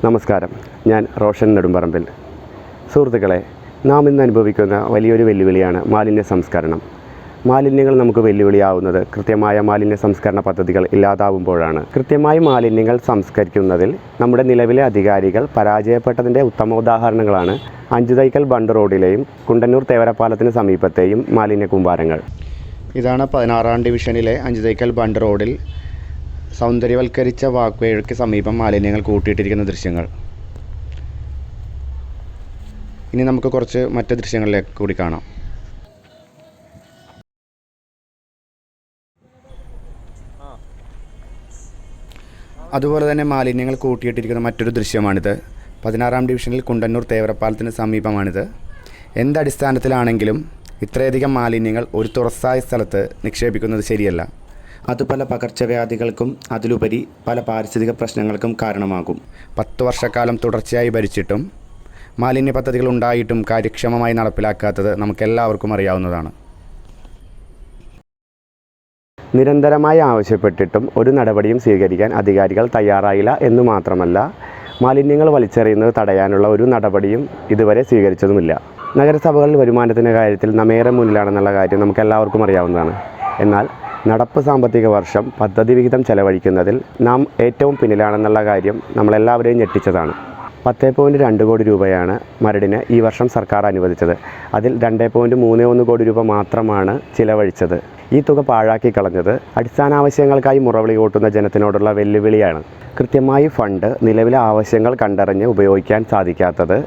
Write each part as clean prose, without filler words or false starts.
നമസ്കാരം, ഞാൻ റോഷൻ നെടുമ്പറമ്പിൽ. സുഹൃത്തുക്കളെ, നാം ഇന്ന് അനുഭവിക്കുന്ന വലിയൊരു വെല്ലുവിളിയാണ് മാലിന്യ സംസ്കരണം. മാലിന്യങ്ങൾ നമുക്ക് വെല്ലുവിളിയാവുന്നത് കൃത്യമായ മാലിന്യ സംസ്കരണ പദ്ധതികൾ ഇല്ലാതാവുമ്പോഴാണ്. കൃത്യമായി മാലിന്യങ്ങൾ സംസ്കരിക്കുന്നതിൽ നമ്മുടെ നിലവിലെ അധികാരികൾ പരാജയപ്പെട്ടതിൻ്റെ ഉത്തമോദാഹരണങ്ങളാണ് അഞ്ചുതൈക്കൽ ബണ്ട് റോഡിലെയും കുണ്ടന്നൂർ തേവരപ്പാലത്തിന് സമീപത്തെയും മാലിന്യ കൂമ്പാരങ്ങൾ. ഇതാണ് 16-ാം ഡിവിഷനിലെ അഞ്ചുതൈക്കൽ ബണ്ട് റോഡിൽ സൗന്ദര്യവൽക്കരിച്ച വാക്ക്വേക്ക് സമീപം മാലിന്യങ്ങൾ കൂട്ടിയിട്ടിരിക്കുന്ന ദൃശ്യങ്ങൾ. ഇനി നമുക്ക് കുറച്ച് മറ്റ് ദൃശ്യങ്ങളിലേക്ക് കൂടി കാണാം. അതുപോലെ തന്നെ മാലിന്യങ്ങൾ കൂട്ടിയിട്ടിരിക്കുന്ന മറ്റൊരു ദൃശ്യമാണിത്. 16-ാം ഡിവിഷനിൽ കുണ്ടന്നൂർ തേവരപ്പാലത്തിന് സമീപമാണിത്. എന്തടിസ്ഥാനത്തിലാണെങ്കിലും ഇത്രയധികം മാലിന്യങ്ങൾ ഒരു തുറസായ സ്ഥലത്ത് നിക്ഷേപിക്കുന്നത് ശരിയല്ല. അത് പല പകർച്ചവ്യാധികൾക്കും അതിലുപരി പല പാരിസ്ഥിതിക പ്രശ്നങ്ങൾക്കും കാരണമാകും. 10 വർഷക്കാലം തുടർച്ചയായി ഭരിച്ചിട്ടും മാലിന്യ പദ്ധതികൾ ഉണ്ടായിട്ടും കാര്യക്ഷമമായി നടപ്പിലാക്കാത്തത് നമുക്കെല്ലാവർക്കും അറിയാവുന്നതാണ്. നിരന്തരമായി ആവശ്യപ്പെട്ടിട്ടും ഒരു നടപടിയും സ്വീകരിക്കാൻ അധികാരികൾ തയ്യാറായില്ല എന്നു മാത്രമല്ല, മാലിന്യങ്ങൾ വലിച്ചെറിയുന്നത് തടയാനുള്ള ഒരു നടപടിയും ഇതുവരെ സ്വീകരിച്ചതുമില്ല. നഗരസഭകളിൽ വരുമാനത്തിൻ്റെ കാര്യത്തിൽ നമ്മേറെ മുന്നിലാണെന്നുള്ള കാര്യം നമുക്കെല്ലാവർക്കും അറിയാവുന്നതാണ്. എന്നാൽ നടപ്പ് സാമ്പത്തിക വർഷം പദ്ധതി വിഹിതം ചെലവഴിക്കുന്നതിൽ നാം ഏറ്റവും പിന്നിലാണെന്നുള്ള കാര്യം നമ്മളെല്ലാവരെയും ഞെട്ടിച്ചതാണ്. 10.2 കോടി രൂപയാണ് മരടിന് ഈ വർഷം സർക്കാർ അനുവദിച്ചത്. അതിൽ 2.31 കോടി രൂപ മാത്രമാണ് ചിലവഴിച്ചത്. ഈ തുക പാഴാക്കി കളഞ്ഞത് അടിസ്ഥാനാവശ്യങ്ങൾക്കായി മുറവിളി കൂട്ടുന്ന ജനത്തിനോടുള്ള വെല്ലുവിളിയാണ്. കൃത്യമായി ഫണ്ട് നിലവിലെ ആവശ്യങ്ങൾ കണ്ടറിഞ്ഞ് ഉപയോഗിക്കാൻ സാധിക്കാത്തത്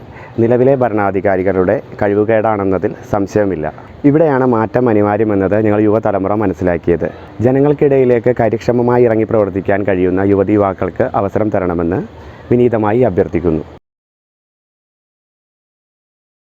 നിലവിലെ ഭരണാധികാരികളുടെ കഴിവുകേടാണെന്നതിൽ സംശയമില്ല. ഇവിടെയാണ് മാറ്റം അനിവാര്യമെന്നത് ഞങ്ങൾ യുവതലമുറ മനസ്സിലാക്കിയത്. ജനങ്ങൾക്കിടയിലേക്ക് കാര്യക്ഷമമായി ഇറങ്ങി പ്രവർത്തിക്കാൻ കഴിയുന്ന യുവതീ യുവാക്കൾക്ക് അവസരം തരണമെന്ന് വിനീതമായി അഭ്യർത്ഥിക്കുന്നു.